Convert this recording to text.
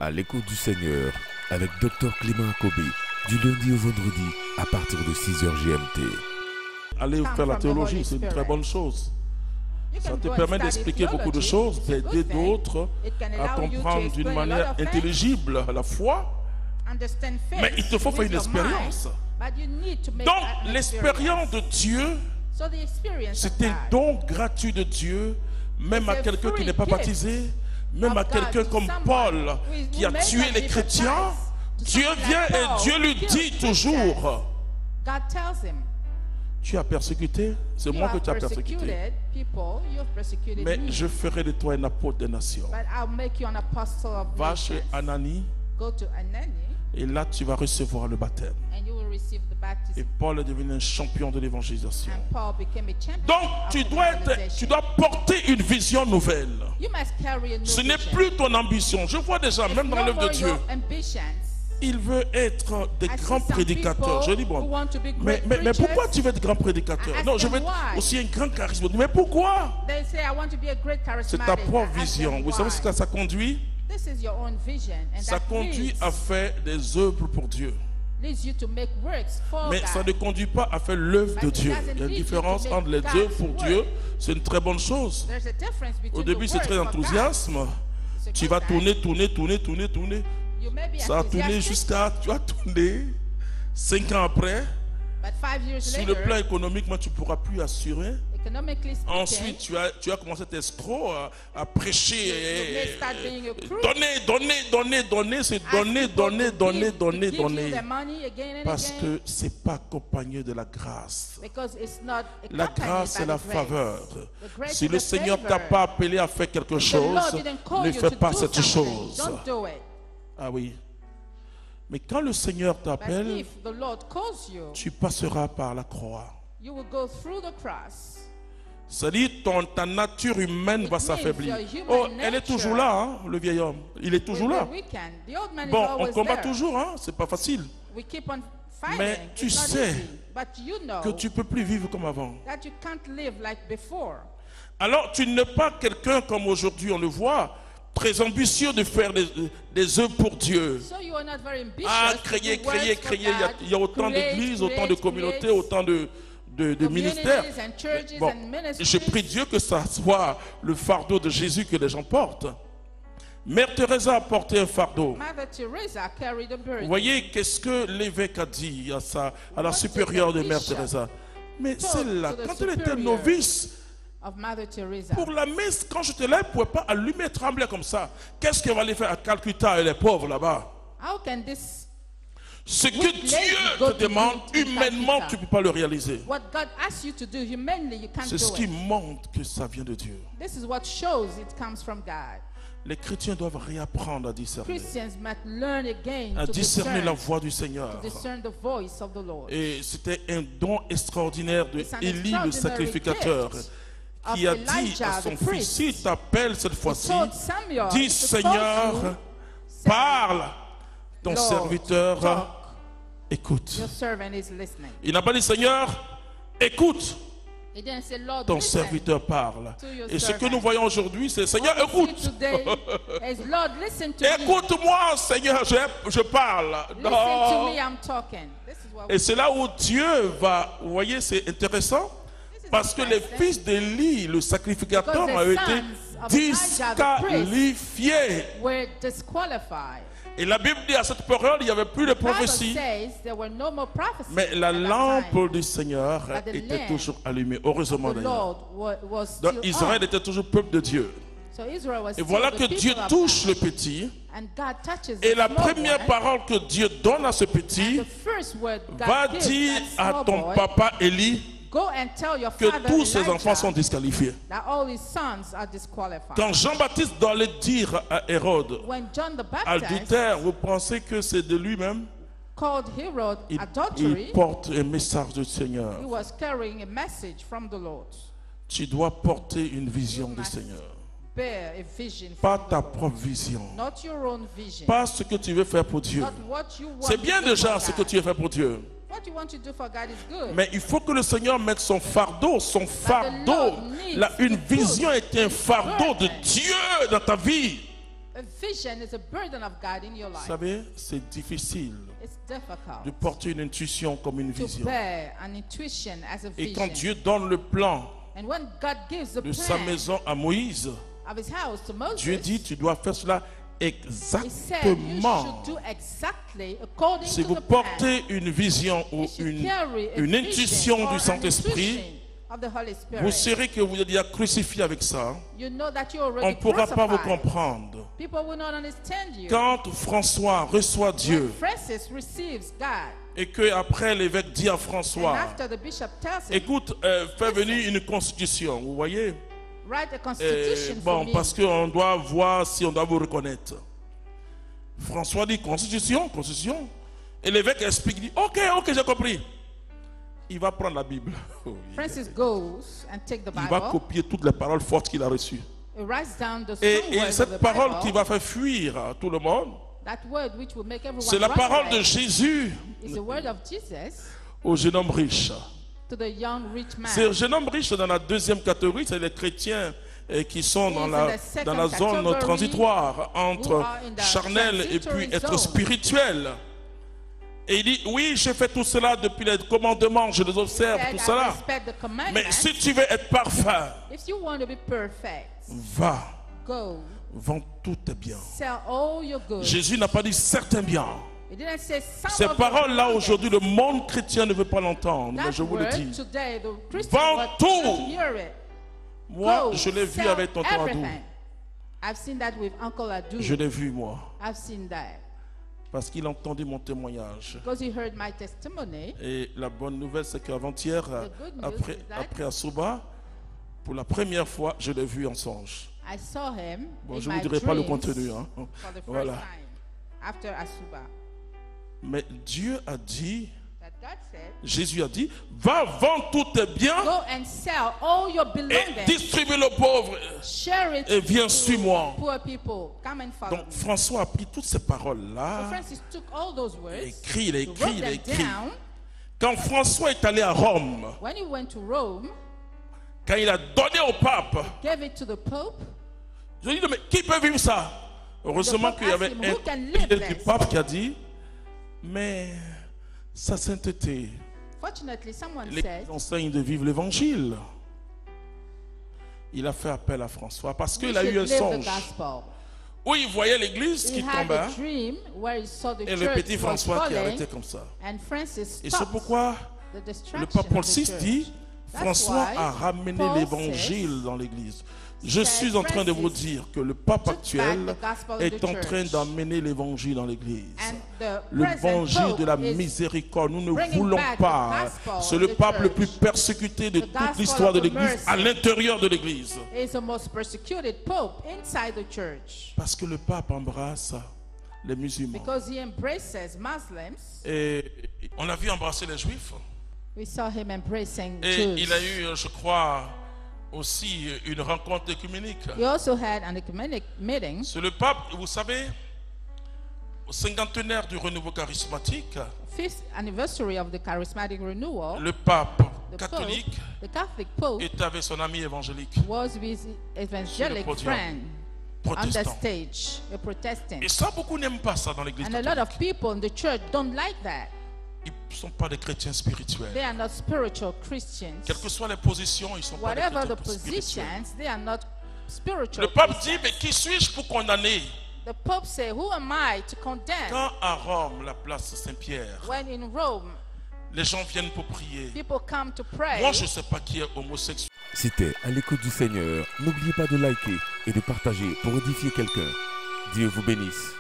À l'écoute du Seigneur, avec Dr Clément Akobé, du lundi au vendredi, à partir de 6h GMT. Aller faire la théologie, c'est une très bonne chose. Ça te permet d'expliquer beaucoup de choses, d'aider d'autres à comprendre d'une manière intelligible la foi. Mais il te faut faire une expérience. Donc, l'expérience de Dieu, c'est un don gratuit de Dieu, même à quelqu'un qui n'est pas baptisé, même à quelqu'un comme Paul, qui a tué les chrétiens. Dieu vient et Dieu lui dit toujours: tu as persécuté, c'est moi que tu as persécuté. Mais je ferai de toi un apôtre des nations. Va chez Ananie, et là tu vas recevoir le baptême. Et Paul est devenu un champion de l'évangélisation. Donc tu dois porter une vision nouvelle. Ce n'est plus ton ambition. Je vois déjà, même dans l'œuvre de Dieu, il veut être des grands prédicateurs. Je dis bon, mais pourquoi tu veux être grand prédicateur? Non, je veux être aussi un grand charisme. Mais pourquoi? C'est ta propre vision. Vous savez ce que ça conduit? Ça conduit à faire des œuvres pour Dieu. Mais ça ne conduit pas à faire l'œuvre de Dieu. Il y a une différence entre les œuvres pour Dieu. C'est une très bonne chose. Au début, c'est très enthousiasme. Tu vas tourner. Ça a tourné jusqu'à, tu as tourné 5 ans après. Sur le plan économique, tu ne pourras plus assurer. Ensuite, tu as commencé à être escroc, à prêcher. Donner, c'est donner. Parce que ce n'est pas accompagné de la grâce. La grâce, c'est la faveur. Si le Seigneur ne t'a pas appelé à faire quelque chose, ne fais pas cette chose. Ah oui. Mais quand le Seigneur t'appelle, tu passeras par la croix. C'est-à-dire ta nature humaine va s'affaiblir. Oh, elle est toujours là, hein, le vieil homme. Il est toujours là. Bon, on combat toujours, hein, c'est pas facile. Mais tu sais que tu ne peux plus vivre comme avant. Alors, tu n'es pas quelqu'un comme aujourd'hui, on le voit, très ambitieux de faire des œuvres pour Dieu. Ah, créer. Il y a autant d'églises, autant de communautés, autant de ministères. Bon, je prie Dieu que ça soit le fardeau de Jésus que les gens portent. Mère Teresa a porté un fardeau. Vous voyez, qu'est-ce que l'évêque a dit à la supérieure de Mère Teresa? Mais celle-là, quand elle était novice, pour la messe, quand je te lève, elle ne pouvait pas allumer et trembler comme ça. Qu'est-ce qu'elle va aller faire à Calcutta et les pauvres là-bas? Ce que Dieu te demande, humainement, tu ne peux pas le réaliser. C'est ce qui montre que ça vient de Dieu. Les chrétiens doivent réapprendre à discerner. À discerner la voix du Seigneur. Et c'était un don extraordinaire de Élie, le sacrificateur, qui a dit à son fils: s'il t'appelle cette fois-ci, dis Seigneur, parle, ton serviteur écoute. Il n'a pas dit Seigneur, écoute, ton serviteur parle. Et ce que nous voyons aujourd'hui, c'est Seigneur, écoute. Écoute-moi, Seigneur, je parle. Non. Et c'est là où Dieu va, vous voyez, c'est intéressant. Parce que les fils d'Élie, le sacrificateur, ont été disqualifiés. Et la Bible dit à cette période, il n'y avait plus de prophétie. Mais la lampe du Seigneur était toujours allumée. Heureusement d'ailleurs. Donc Israël était toujours peuple de Dieu. Et voilà que Dieu touche le petit. Et la première parole que Dieu donne à ce petit, va dire à ton papa Élie que tous ses enfants sont disqualifiés. Quand Jean-Baptiste doit le dire à Hérode, adultère, vous pensez que c'est de lui-même? Il porte un message du Seigneur. Tu dois porter une vision du Seigneur. Pas ta propre vision. Pas ce que tu veux faire pour Dieu. C'est bien déjà ce que tu veux faire pour Dieu. Mais il faut que le Seigneur mette son fardeau. Une vision est un fardeau de Dieu dans ta vie. Vous savez, c'est difficile de porter une intuition comme une vision. Et quand Dieu donne le plan de sa maison à Moïse, Dieu dit, tu dois faire cela exactement. Si vous portez une vision ou une intuition du Saint-Esprit, vous saurez que vous êtes déjà crucifié avec ça. On ne pourra pas vous comprendre. Quand François reçoit Dieu et qu'après l'évêque dit à François, écoute, fais venir une constitution, vous voyez? Bon, parce qu'on doit voir si on doit vous reconnaître. François dit constitution, constitution. Et l'évêque explique, il dit, ok, j'ai compris. Il va prendre la Bible. Francis goes and take the Bible. Il va copier toutes les paroles fortes qu'il a reçues. Et cette parole qui va faire fuir tout le monde, c'est la parole de Jésus au jeune homme riche. C'est le jeune homme riche dans la deuxième catégorie, c'est les chrétiens qui sont dans la zone transitoire entre charnel et puis être spirituel. Et il dit, oui, je fais tout cela depuis les commandements, je les observe, tout cela. Mais si tu veux être parfait, va, vends tous tes biens. Jésus n'a pas dit certains biens. Ces paroles-là, aujourd'hui, le monde chrétien ne veut pas l'entendre, mais je vous le dis. Vends tout. Moi, je l'ai vu avec tonton Adou. Je l'ai vu, moi. Parce qu'il a entendu mon témoignage. Et la bonne nouvelle, c'est qu'avant-hier, après Asuba, pour la première fois, je l'ai vu en songe. Bon, je ne vous dirai pas le contenu. Hein. Voilà. Mais Dieu a dit, Jésus a dit, va vendre tous tes biens et distribue aux pauvres et viens suis-moi. Donc François a pris toutes ces paroles-là, il a écrit. Quand François est allé à Rome, quand il a donné au pape, je lui ai dit, mais qui peut vivre ça? Heureusement qu'il y avait un du pape qui a dit, mais sa sainteté, l'Église enseigne de vivre l'évangile. Il a fait appel à François parce qu'il a eu un songe où il voyait l'église qui tombait et le petit François qui arrêtait comme ça. Et c'est pourquoi le pape Paul VI dit, François a ramené l'évangile dans l'église. Je suis en train de vous dire que le pape actuel est en train d'amener l'évangile dans l'église. L'évangile de la miséricorde. Nous ne voulons pas. C'est le pape le plus persécuté de toute l'histoire de l'église à l'intérieur de l'église. Parce que le pape embrasse les musulmans. Et on l'a vu embrasser les juifs. Et il a eu, je crois, aussi une rencontre écuménique. C'est le pape, vous savez, au cinquantenaire du renouveau charismatique, le pape catholique était avec son ami évangélique sur le podium, protestant. Et ça, beaucoup n'aiment pas ça dans l'église catholique. Ils ne sont pas des chrétiens spirituels. Quelles que soient les positions, ils ne sont pas des chrétiens spirituels. Le pape dit, mais qui suis-je pour condamner? Quand à Rome, la place Saint-Pierre, les gens viennent pour prier. Moi, je ne sais pas qui est homosexuel. C'était À l'écoute du Seigneur. N'oubliez pas de liker et de partager pour édifier quelqu'un. Dieu vous bénisse.